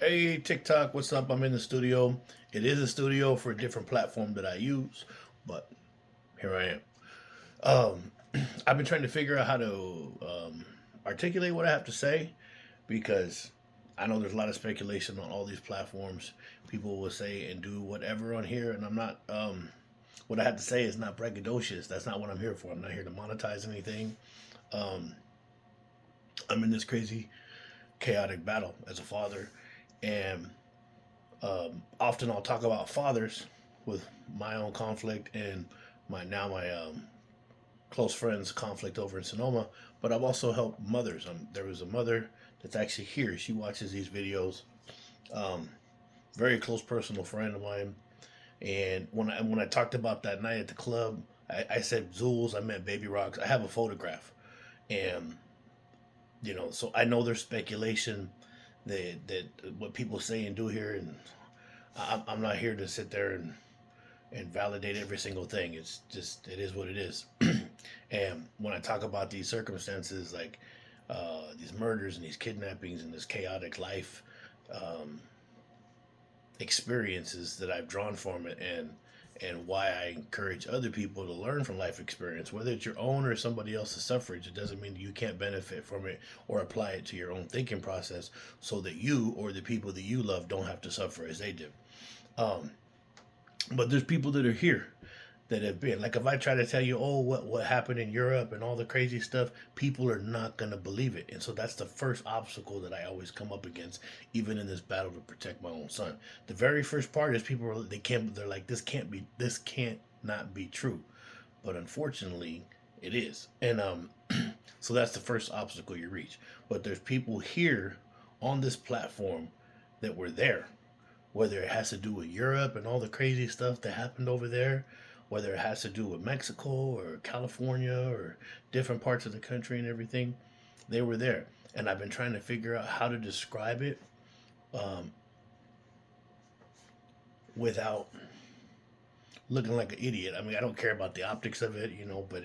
Hey TikTok, what's up? I'm in the studio. It is a studio for a different platform that I use, but here I am. I've been trying to figure out how to articulate what I have to say because I know there's a lot of speculation on all these platforms. People will say and do whatever on here, and I'm not. What I have to say is not braggadocious. That's not what I'm here for. I'm not here to monetize anything. Um, I'm in this crazy, chaotic battle as a father, and often I'll talk about fathers with my own conflict and my close friends conflict over in Sonoma. But I've also helped mothers. There was a mother that's actually here. She watches these videos. Um, Very close personal friend of mine. And when I talked about that night at the club, I said Zools. I meant Baby Rocks. I have a photograph, and so I know there's speculation that what people say and do here, and I'm not here to sit there and validate every single thing. It's just it is what it is. And when I talk about these circumstances, like these murders and these kidnappings and this chaotic life um, experiences that I've drawn from it, and why I encourage other people to learn from life experience, whether it's your own or somebody else's suffrage, it doesn't mean you can't benefit from it or apply it to your own thinking process, so that you or the people that you love don't have to suffer as they did. Um, but there's people that are here that have been like, if I try to tell you, oh, what happened in Europe and all the crazy stuff, people are not gonna believe it. And so that's the first obstacle that I always come up against, even in this battle to protect my own son. The very first part is people are, they're like, this can't not be true. But unfortunately it is. And so that's the first obstacle you reach. But there's people here on this platform that were there, whether it has to do with Europe and all the crazy stuff that happened over there, whether it has to do with Mexico or California or different parts of the country and everything, they were there. And I've been trying to figure out how to describe it um, without looking like an idiot. I mean, I don't care about the optics of it, but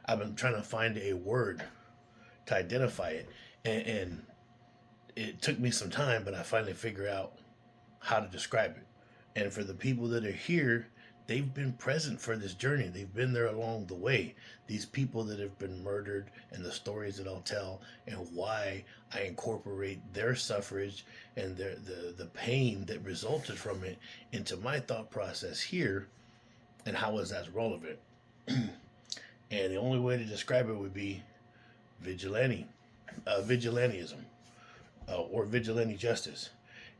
I've been trying to find a word to identify it. And it took me some time, but I finally figured out how to describe it. And for the people that are here, they've been present for this journey. They've been there along the way. These people that have been murdered and the stories that I'll tell and why I incorporate their suffrage and the pain that resulted from it into my thought process here, and how is that relevant. And the only way to describe it would be vigilante, vigilantism, or vigilante justice.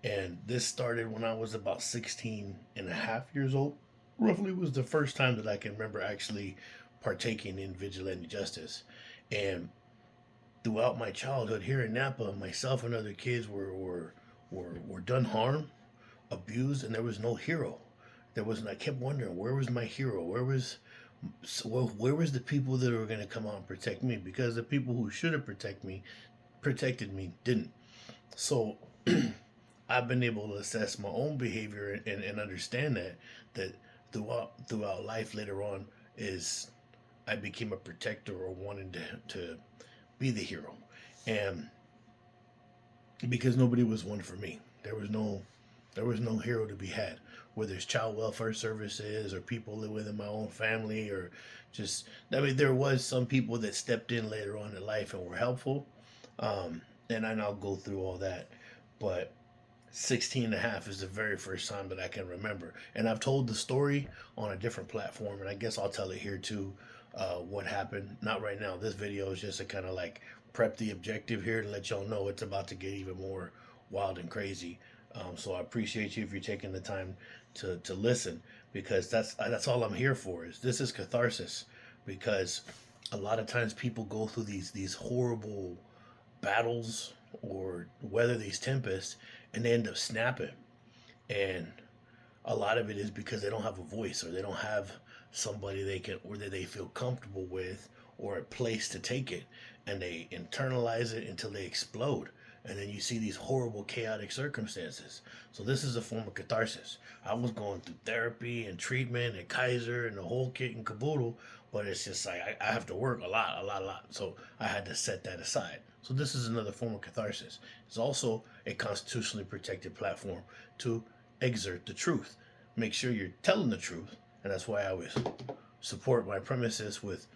And this started when I was about 16 and a half years old. Roughly was the first time that I can remember actually partaking in vigilante justice. And throughout my childhood here in Napa, myself and other kids were done harm, abused, and there was no hero. There was, and I kept wondering, where was my hero? Where was the people that were going to come out and protect me? Because the people who should have protected me didn't. So I've been able to assess my own behavior and understand that throughout life later on is I became a protector or wanted to be the hero, and because nobody was one for me, there was no hero to be had. Whether it's child welfare services or people that within my own family, or just, I mean, there was some people that stepped in later on in life and were helpful, and I'll go through all that, but 16 and a half is the very first time that I can remember. And I've told the story on a different platform, and I guess I'll tell it here too. What happened? Not right now. This video is just to kind of like prep the objective here to let y'all know it's about to get even more wild and crazy. So I appreciate you if you're taking the time to listen, because that's all I'm here for. Is this is catharsis, because a lot of times people go through these horrible battles or weather these tempests, and they end up snapping. And a lot of it is because they don't have a voice, or they don't have somebody they can, or that they feel comfortable with, or a place to take it, and they internalize it until they explode. and then you see these horrible, chaotic circumstances. So this is a form of catharsis. I was going through therapy and treatment and Kaiser and the whole kit and caboodle, but it's just like I have to work a lot, a lot, a lot. So I had to set that aside. So this is another form of catharsis. It's also a constitutionally protected platform to exert the truth. Make sure you're telling the truth, and that's why I always support my premises with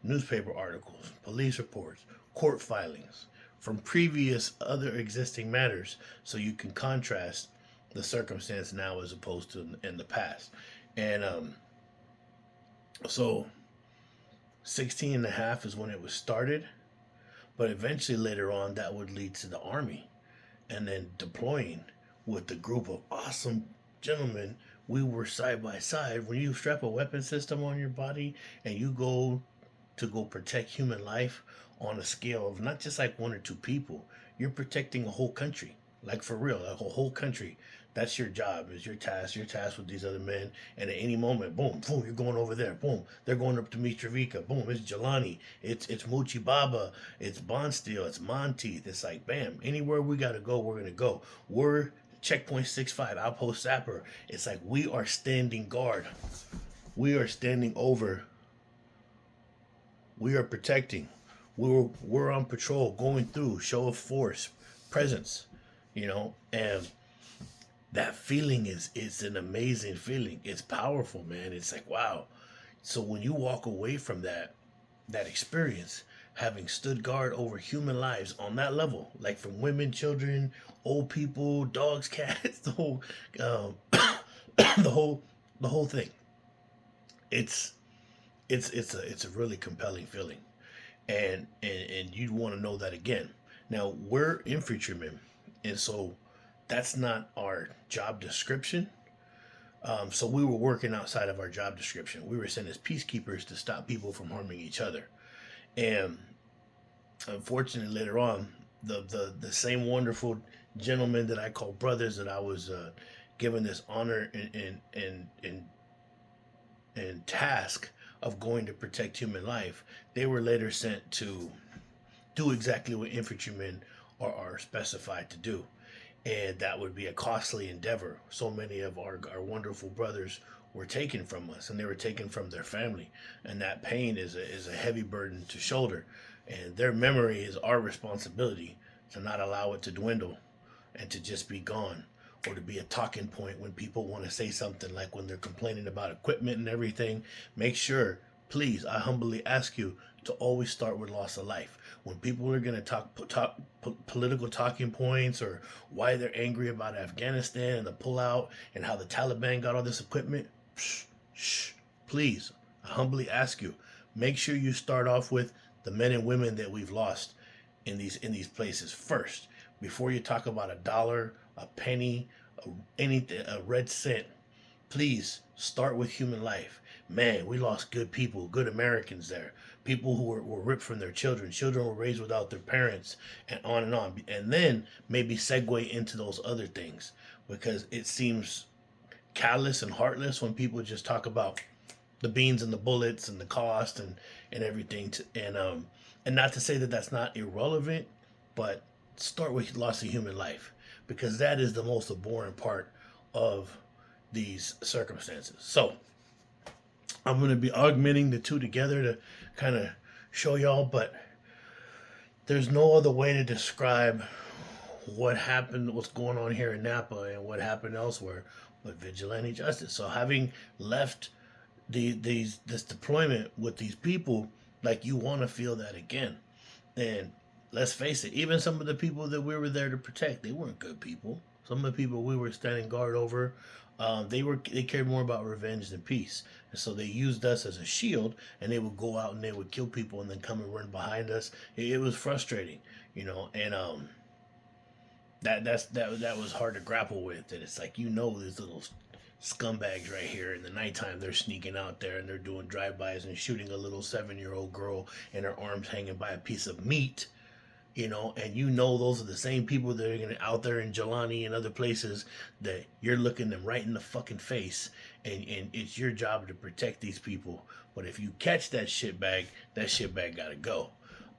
newspaper articles, police reports, court filings from previous other existing matters, so you can contrast the circumstance now as opposed to in the past. And so 16 and a half is when it was started, but eventually later on that would lead to the army and then deploying with the group of awesome gentlemen. We were side by side. When you strap a weapon system on your body and you go to go protect human life on a scale of not just like one or two people, you're protecting a whole country. Like for real, like a whole country. That's your job, is your task. You're tasked with these other men, and at any moment, boom, boom, you're going over there. Boom, they're going up to Mitrovica. Boom, it's Jelani. It's Muchi Baba. It's Bonsteel. It's Monteith. It's like, bam, anywhere we gotta go, we're gonna go. We're Checkpoint 6-5, Outpost Sapper. It's like we are standing guard. We are standing over. We are protecting. We're on patrol, going through, show of force, presence, and that feeling is an amazing feeling. It's powerful, man. It's like, wow. So when you walk away from that experience, having stood guard over human lives on that level, like from women, children, old people, dogs, cats, the whole the whole thing. It's a really compelling feeling, and you'd want to know that again. Now we're infantrymen, and so that's not our job description. So we were working outside of our job description. We were sent as peacekeepers to stop people from harming each other, and unfortunately, later on, the same wonderful gentlemen that I call brothers that I was given this honor and task of going to protect human life, they were later sent to do exactly what infantrymen are specified to do. And that would be a costly endeavor. So many of our wonderful brothers were taken from us, and they were taken from their family. And that pain is a heavy burden to shoulder. And their memory is our responsibility to not allow it to dwindle and to just be gone, or to be a talking point when people want to say something, like when they're complaining about equipment and everything. Make sure, please, I humbly ask you to always start with loss of life. When people are going to talk political talking points, or why they're angry about Afghanistan and the pullout and how the Taliban got all this equipment, please, I humbly ask you, make sure you start off with the men and women that we've lost in these places first, before you talk about a dollar, a penny, anything, a red cent. Please start with human life. Man, we lost good people, good Americans there. People who were ripped from their children. Children were raised without their parents, and on and on. And then maybe segue into those other things, because it seems callous and heartless when people just talk about the beans and the bullets and the cost and everything. And not to say that that's not irrelevant, but start with loss of human life, because that is the most abhorrent part of these circumstances. So I'm going to be augmenting the two together to kind of show y'all, but there's no other way to describe what happened, what's going on here in Napa and what happened elsewhere, but vigilante justice. So having left this deployment with these people, like, you want to feel that again. And let's face it, even some of the people that we were there to protect, they weren't good people. Some of the people we were standing guard over, they cared more about revenge than peace, and so they used us as a shield. And they would go out and they would kill people and then come and run behind us. It was frustrating, and that was hard to grapple with. That it's like, these little scumbags right here in the nighttime, they're sneaking out there and they're doing drive-bys and shooting a little 7-year-old girl and her arms hanging by a piece of meat. And those are the same people that are going to out there in Jelani and other places that you're looking them right in the fucking face, and it's your job to protect these people. But if you catch that shitbag gotta go.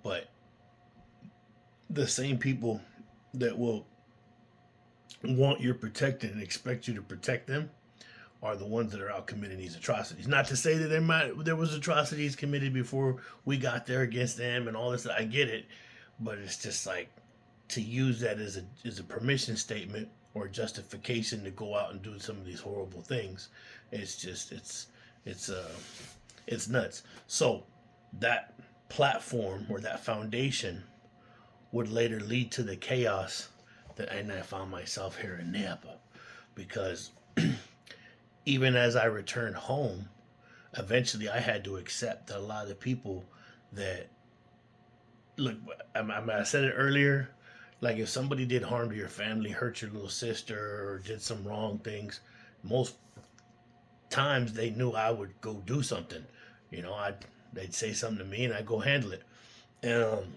But the same people that will want your protection and expect you to protect them are the ones that are out committing these atrocities. Not to say that there was atrocities committed before we got there against them and all this. I get it, but it's just like to use that as a permission statement or justification to go out and do some of these horrible things. It's just it's nuts. So that platform or that foundation would later lead to the chaos that I found myself here in Napa, because even as I returned home, eventually I had to accept that a lot of the people that look, I said it earlier, like if somebody did harm to your family, hurt your little sister, or did some wrong things, most times they knew I would go do something. They'd say something to me and I'd go handle it. And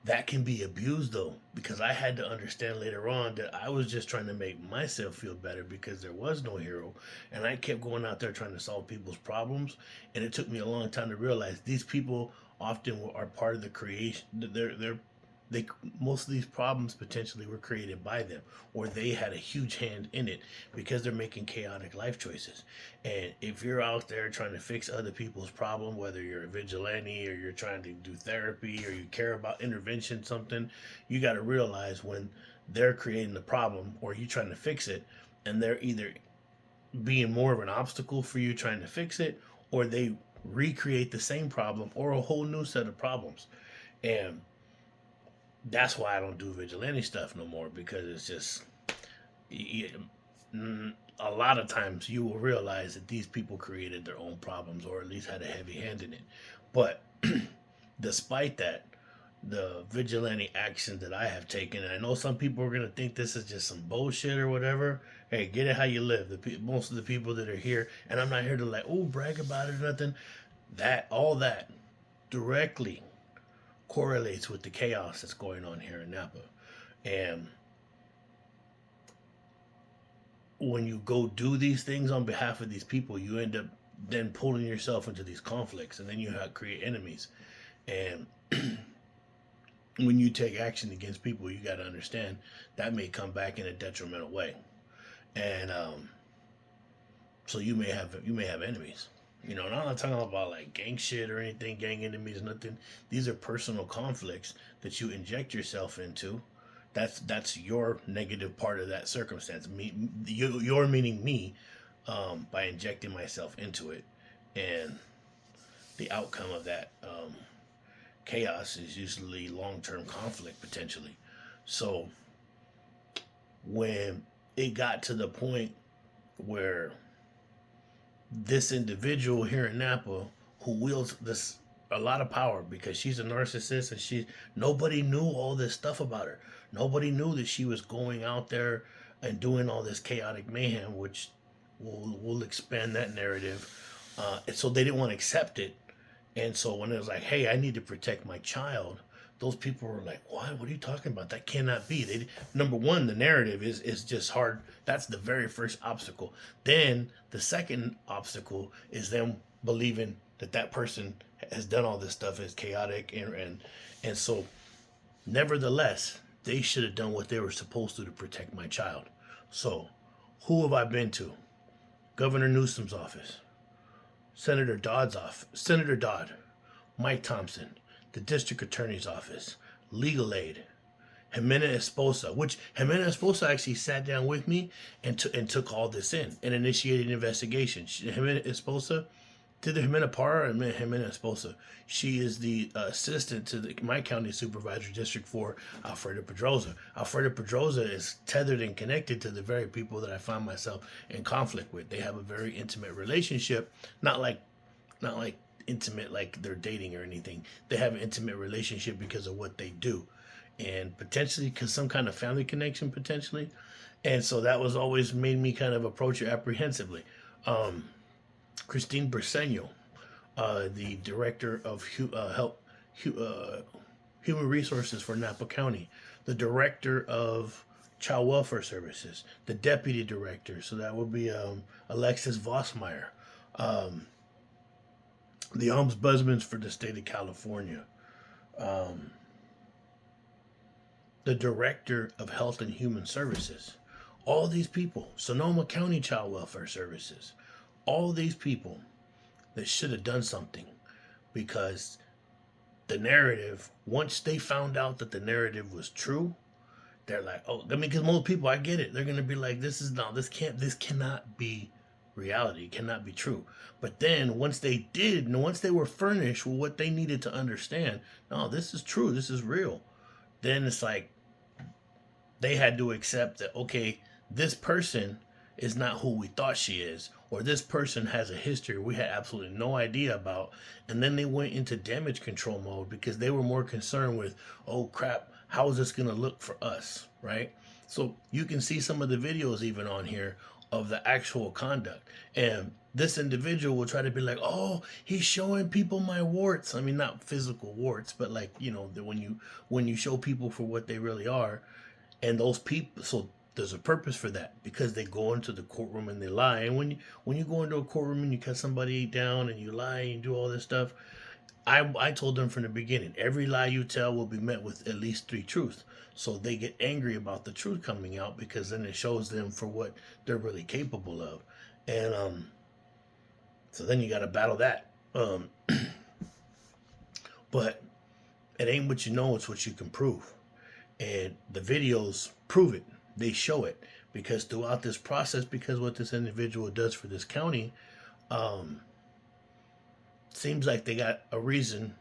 that can be abused though, because I had to understand later on that I was just trying to make myself feel better because there was no hero, and I kept going out there trying to solve people's problems, and it took me a long time to realize these people often are part of the creation. They most of these problems potentially were created by them, or they had a huge hand in it because they're making chaotic life choices. And if you're out there trying to fix other people's problem, whether you're a vigilante or you're trying to do therapy or you care about intervention something, you got to realize when they're creating the problem or you trying to fix it, and they're either being more of an obstacle for you trying to fix it, or they recreate the same problem or a whole new set of problems. And that's why I don't do vigilante stuff no more, because it's just a lot of times you will realize that these people created their own problems or at least had a heavy hand in it. But despite that, the vigilante action that I have taken, and I know some people are going to think this is just some bullshit or whatever. Hey, get it how you live. Most of the people that are here, and I'm not here to like, brag about it or nothing. All that directly correlates with the chaos that's going on here in Napa. And when you go do these things on behalf of these people, you end up then pulling yourself into these conflicts, and then you create enemies. And when you take action against people, you got to understand that may come back in a detrimental way. And so you may have enemies. And I'm not talking about like gang shit or anything, gang enemies, nothing. These are personal conflicts that you inject yourself into. That's your negative part of that circumstance. You're meaning me, by injecting myself into it, and the outcome of that chaos is usually long-term conflict potentially. So when it got to the point where this individual here in Napa, who wields a lot of power because she's a narcissist, and nobody knew all this stuff about her. Nobody knew that she was going out there and doing all this chaotic mayhem, which we'll expand that narrative. And so they didn't want to accept it. And so when it was like, hey, I need to protect my child, those people were like, what are you talking about? That cannot be. Number one, the narrative is just hard. That's the very first obstacle. Then the second obstacle is them believing that person has done all this stuff, is chaotic, and so nevertheless, they should have done what they were supposed to protect my child. So who have I been to? Governor Newsom's office, Senator Dodd, Mike Thompson, the district attorney's office, legal aid, Jimena Esposa, which Jimena Esposa actually sat down with me and took all this in and initiated an investigation. Jimena Esposa, to the Jimena Parra and Jimena Esposa, she is the assistant to my county supervisor, District 4, Alfredo Pedroza. Alfredo Pedroza is tethered and connected to the very people that I find myself in conflict with. They have a very intimate relationship, not like intimate like they're dating or anything. They have an intimate relationship because of what they do, and potentially because some kind of family connection potentially. And so that was always made me kind of approach it apprehensively. Christine Briseño, the director of human resources for Napa County, the director of child welfare services, the deputy director, so that would be Alexis Vossmeyer, the ombudsman for the state of California, the director of Health and Human Services, all these people, Sonoma County Child Welfare Services, all these people that should have done something, because the narrative, once they found out that the narrative was true, they're like, oh, I mean, because most people, I get it. They're gonna be like, this cannot be reality. It cannot be true. But then once they did, and once they were furnished with what they needed to understand, no, this is true. This is real. Then it's like they had to accept that, okay, this person is not who we thought she is, or this person has a history we had absolutely no idea about. And then they went into damage control mode because they were more concerned with, oh crap, how is this going to look for us, right? So you can see some of the videos even on here of the actual conduct. And this individual will try to be like, oh, he's showing people my warts. I mean, not physical warts, but like, you know, when you show people for what they really are. And those people, so there's a purpose for that, because they go into the courtroom and they lie. And when you go into a courtroom and you cut somebody down and you lie and you do all this stuff, I told them from the beginning, every lie you tell will be met with at least 3 truths. So they get angry about the truth coming out, because then it shows them for what they're really capable of. And so then you got to battle that. But it ain't what you know, it's what you can prove. And the videos prove it. They show it, because throughout this process, because what this individual does for this county, seems like they got a reason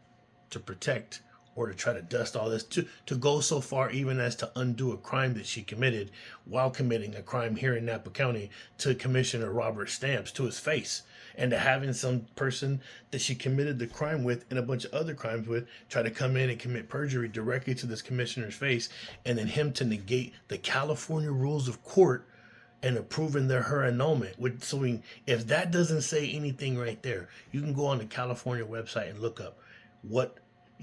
to protect or to try to dust all this, to go so far even as to undo a crime that she committed while committing a crime here in Napa County to Commissioner Robert Stamps to his face, and to having some person that she committed the crime with and a bunch of other crimes with try to come in and commit perjury directly to this commissioner's face, and then him to negate the California rules of court and approving her annulment. So if that doesn't say anything right there, you can go on the California website and look up what,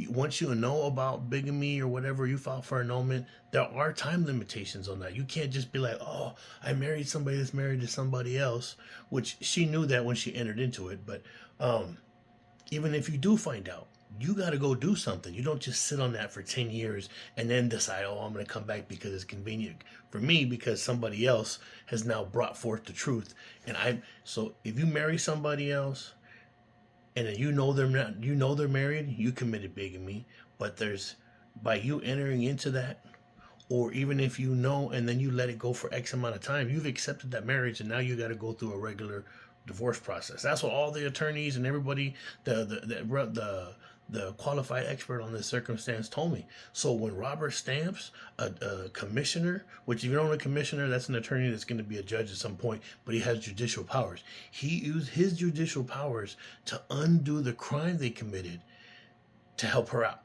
once you know about bigamy or whatever, you file for annulment, there are time limitations on that. You can't just be like, oh, I married somebody that's married to somebody else, which she knew that when she entered into it. But even if you do find out, you got to go do something. You don't just sit on that for 10 years and then decide, oh, I'm going to come back because it's convenient for me, because somebody else has now brought forth the truth. So if you marry somebody else and then you know they're married, you committed bigamy. But by you entering into that, or even if you know and then you let it go for X amount of time, you've accepted that marriage, and now you got to go through a regular divorce process. That's what all the attorneys and everybody, the qualified expert on this circumstance told me. So when Robert Stamps, a commissioner, which if you don't know a commissioner, that's an attorney that's going to be a judge at some point, but he has judicial powers. He used his judicial powers to undo the crime they committed to help her out.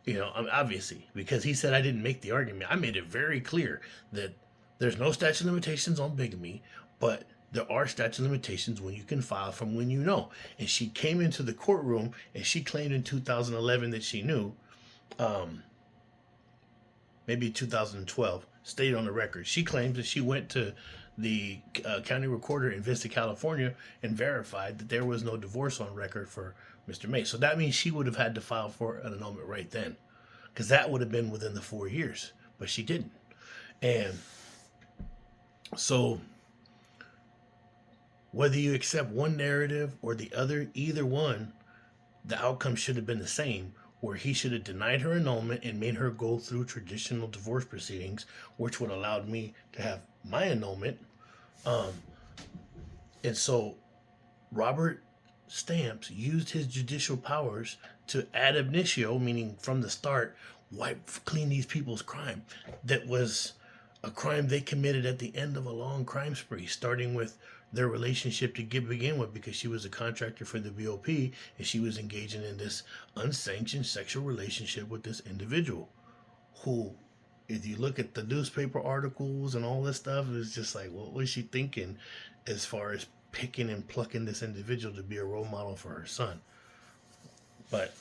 You know, obviously, because he said I didn't make the argument. I made it very clear that there's no statute of limitations on bigamy, but there are statute of limitations when you can file from when you know. And she came into the courtroom and she claimed in 2011 that she knew, maybe 2012, stated on the record. She claims that she went to the county recorder in Vista, California, and verified that there was no divorce on record for Mr. May. So that means she would have had to file for an annulment right then, because that would have been within the 4 years, but she didn't. And so whether you accept one narrative or the other, either one, the outcome should have been the same, where he should have denied her annulment and made her go through traditional divorce proceedings, which would have allowed me to have my annulment. And so Robert Stamps used his judicial powers to ad initio, meaning from the start, wipe clean these people's crime. That was a crime they committed at the end of a long crime spree, starting with their relationship to begin with, because she was a contractor for the BOP and she was engaging in this unsanctioned sexual relationship with this individual who, if you look at the newspaper articles and all this stuff, it's just like, what was she thinking as far as picking and plucking this individual to be a role model for her son? But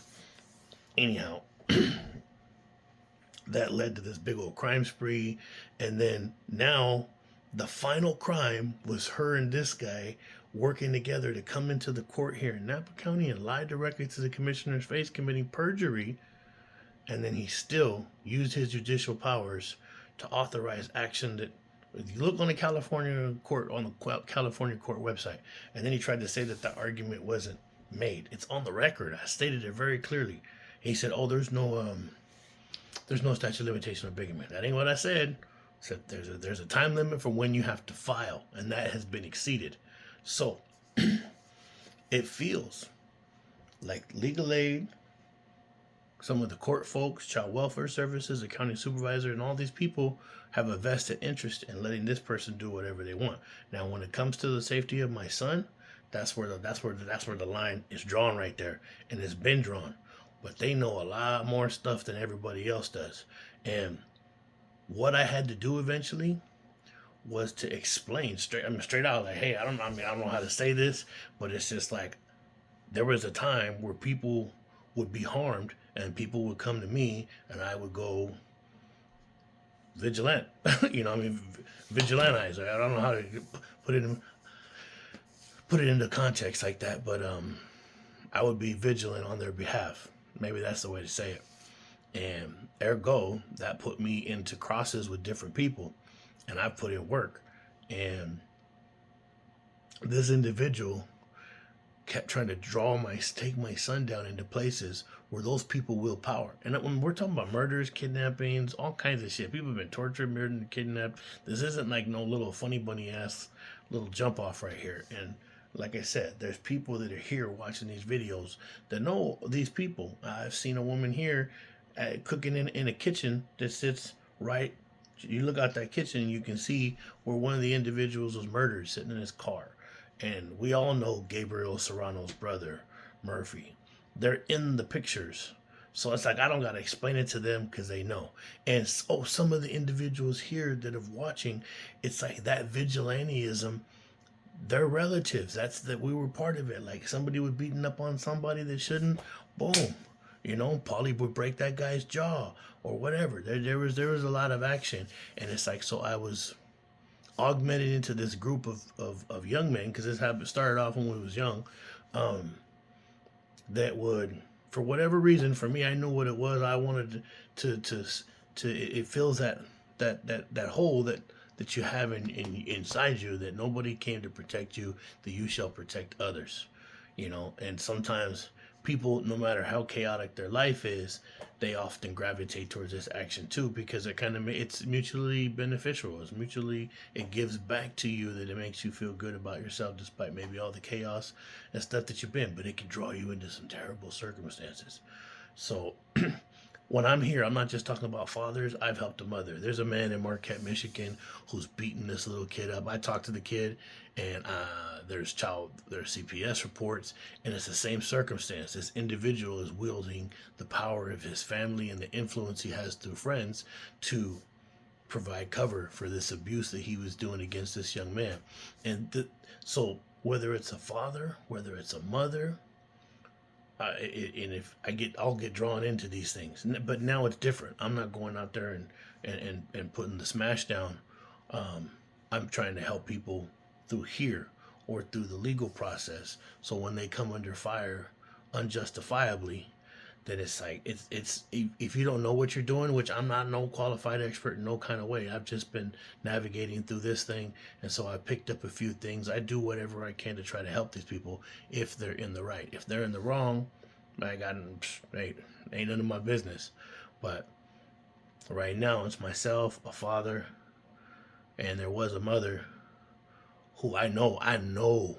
anyhow, that led to this big old crime spree. And then now the final crime was her and this guy working together to come into the court here in Napa County and lie directly to the commissioner's face, committing perjury and then he still used his judicial powers to authorize action that, if you look on the California court, on the California court website, and then he tried to say that the argument wasn't made. It's on the record. I stated it very clearly. He said, "Oh, there's no statute of limitation of bigamy." That ain't what I said. I said there's a time limit for when you have to file, and that has been exceeded. So it feels like legal aid, some of the court folks, child welfare services, the county supervisor, and all these people have a vested interest in letting this person do whatever they want. Now, when it comes to the safety of my son, that's where the line is drawn right there, and it's been drawn. But they know a lot more stuff than everybody else does. And what I had to do eventually was to explain straight out, like, hey, I don't know how to say this, but it's just like, there was a time where people would be harmed and people would come to me and I would go vigilant. Vigilantize. I don't know how to put it into context like that, but I would be vigilant on their behalf. Maybe that's the way to say it. And ergo, that put me into crosses with different people, and I put in work. And this individual kept trying to take my son down into places where those people will power. And when we're talking about murders, kidnappings, all kinds of shit, people have been tortured, murdered, and kidnapped. This isn't like no little funny bunny ass little jump off right here. And like I said, there's people that are here watching these videos that know these people. I've seen a woman here cooking in a kitchen that sits right. You look out that kitchen, you can see where one of the individuals was murdered, sitting in his car. And we all know Gabriel Serrano's brother, Murphy. They're in the pictures. So it's like, I don't got to explain it to them because they know. And so some of the individuals here that are watching, it's like that vigilantism, they're relatives. That we were part of it. Like, somebody was beating up on somebody that shouldn't, boom. Paulie would break that guy's jaw or whatever. There was a lot of action. And it's like, so I was augmented into this group of young men, because this started off when we was young, that would, for whatever reason, for me, I knew what it was. I wanted to it fills that hole that you have inside you, that nobody came to protect you, that you shall protect others. And sometimes people, no matter how chaotic their life is, they often gravitate towards this action too, because it's mutually beneficial. It gives back to you, that it makes you feel good about yourself despite maybe all the chaos and stuff that you've been, but it can draw you into some terrible circumstances. So when I'm here, I'm not just talking about fathers. I've helped a mother. There's a man in Marquette, Michigan, who's beating this little kid up. I talked to the kid, and there's CPS reports, and it's the same circumstance. This individual is wielding the power of his family and the influence he has through friends to provide cover for this abuse that he was doing against this young man. And so whether it's a father, whether it's a mother, I'll get drawn into these things. But now it's different. I'm not going out there and putting the smash down. I'm trying to help people through here or through the legal process. So when they come under fire unjustifiably, then it's like, it's if you don't know what you're doing, which I'm not no qualified expert in no kind of way. I've just been navigating through this thing, and so I picked up a few things. I do whatever I can to try to help these people if they're in the right. If they're in the wrong, ain't none of my business. But right now, it's myself, a father, and there was a mother who I know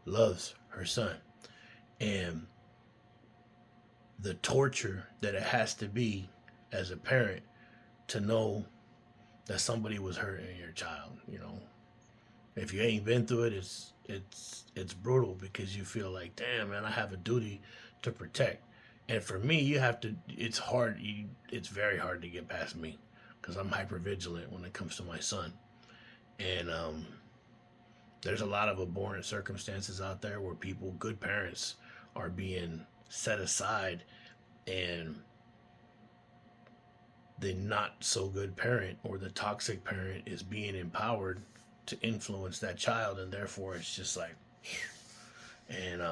loves her son. And the torture that it has to be as a parent to know that somebody was hurting your child, If you ain't been through it, it's brutal, because you feel like, damn, man, I have a duty to protect. And for me, it's hard. It's very hard to get past me, because I'm hyper vigilant when it comes to my son. And there's a lot of abhorrent circumstances out there where good parents, are being set aside, and the not so good parent or the toxic parent is being empowered to influence that child, and therefore it's just like, and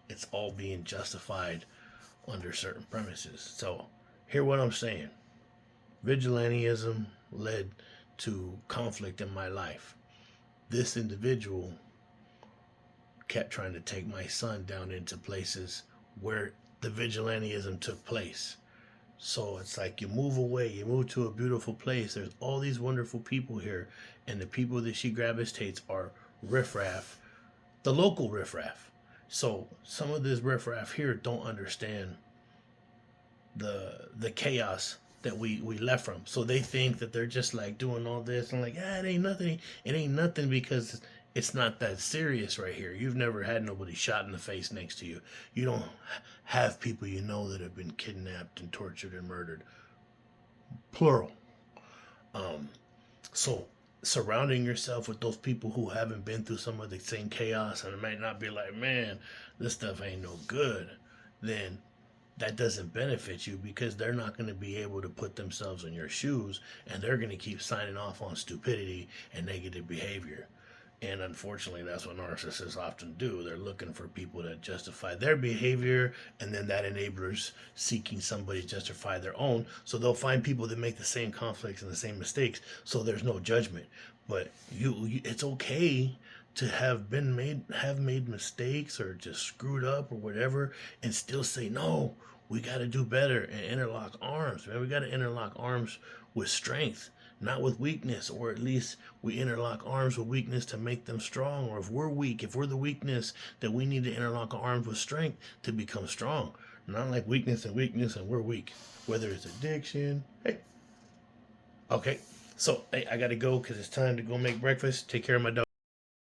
it's all being justified under certain premises. So, hear what I'm saying. Vigilantism led to conflict in my life. This individual kept trying to take my son down into places where the vigilantism took place. So it's like you move away, you move to a beautiful place. There's all these wonderful people here, and the people that she gravitates are riffraff, the local riffraff. So some of this riffraff here don't understand the chaos that we left from. So they think that they're just like doing all this and like, it ain't nothing. It ain't nothing because it's not that serious right here. You've never had nobody shot in the face next to you. You don't have people you know that have been kidnapped and tortured and murdered. Plural. So surrounding yourself with those people who haven't been through some of the same chaos and it might not be like, man, this stuff ain't no good, then that doesn't benefit you because they're not going to be able to put themselves in your shoes and they're going to keep signing off on stupidity and negative behavior. And unfortunately, that's what narcissists often do. They're looking for people that justify their behavior, and then that enablers seeking somebody to justify their own. So they'll find people that make the same conflicts and the same mistakes. So there's no judgment. But it's okay to have made mistakes or just screwed up or whatever, and still say no. We got to do better and interlock arms, man. We got to interlock arms with strength, not with weakness, or at least we interlock arms with weakness to make them strong. Or if we're weak, if we're the weakness, then we need to interlock arms with strength to become strong. Not like weakness and we're weak. Whether it's addiction. Hey. Okay. So, hey, I got to go because it's time to go make breakfast. Take care of my dog.